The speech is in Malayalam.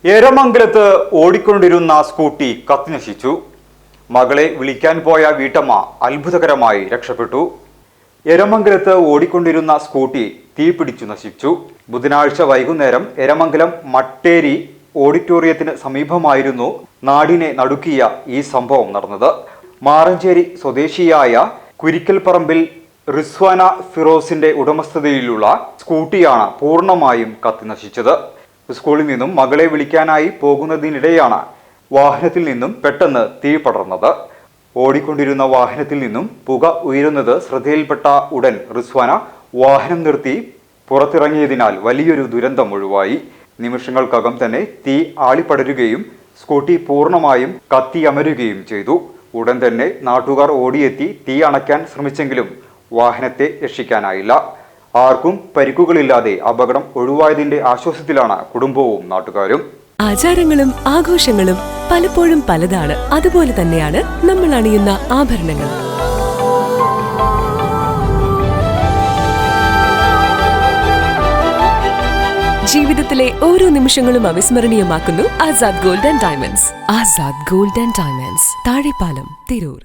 എരമംഗലത്ത് ഓടിക്കൊണ്ടിരുന്ന സ്കൂട്ടി കത്തിനശിച്ചു. മകളെ വിളിക്കാൻ പോയ വീട്ടമ്മ അത്ഭുതകരമായി രക്ഷപ്പെട്ടു. എരമംഗലത്ത് ഓടിക്കൊണ്ടിരുന്ന സ്കൂട്ടി തീപിടിച്ചു നശിച്ചു. ബുധനാഴ്ച വൈകുന്നേരം എരമംഗലം മട്ടേരി ഓഡിറ്റോറിയത്തിന് സമീപമായിരുന്നു നാടിനെ നടുക്കിയ ഈ സംഭവം നടന്നത്. മാറഞ്ചേരി സ്വദേശിയായ കുരിക്കൽപ്പറമ്പിൽ റിസ്വാന ഫിറോസിന്റെ ഉടമസ്ഥതയിലുള്ള സ്കൂട്ടിയാണ് പൂർണ്ണമായും കത്തിനശിച്ചത്. സ്കൂളിൽ നിന്നും മകളെ വിളിക്കാനായി പോകുന്നതിനിടെയാണ് വാഹനത്തിൽ നിന്നും പെട്ടെന്ന് തീ പടർന്നത്. ഓടിക്കൊണ്ടിരുന്ന വാഹനത്തിൽ നിന്നും പുക ഉയരുന്നത് ശ്രദ്ധയിൽപ്പെട്ട ഉടൻ റിസ്വാന വാഹനം നിർത്തി പുറത്തിറങ്ങിയതിനാൽ വലിയൊരു ദുരന്തം ഒഴിവായി. നിമിഷങ്ങൾക്കകം തന്നെ തീ ആളിപ്പടരുകയും സ്കൂട്ടി പൂർണ്ണമായും കത്തിയമരുകയും ചെയ്തു. ഉടൻ തന്നെ നാട്ടുകാർ ഓടിയെത്തി തീ അണയ്ക്കാൻ ശ്രമിച്ചെങ്കിലും വാഹനത്തെ രക്ഷിക്കാനായില്ല. ആർക്കും പരിക്കുകളില്ലാതെ അപകടം ഒഴിവായതിന്റെ ആശ്വാസത്തിലാണ് കുടുംബവും നാട്ടുകാരും. ആചാരങ്ങളും ആഘോഷങ്ങളും പലപ്പോഴും പലതാണ്. അതുപോലെ തന്നെയാണ് നമ്മൾ അണിയുന്ന ആഭരണങ്ങൾ. ജീവിതത്തിലെ ഓരോ നിമിഷങ്ങളും അവിസ്മരണീയമാക്കുന്നു Azad gold and diamonds. Azad gold and diamonds, Thazhepalam, Tirur.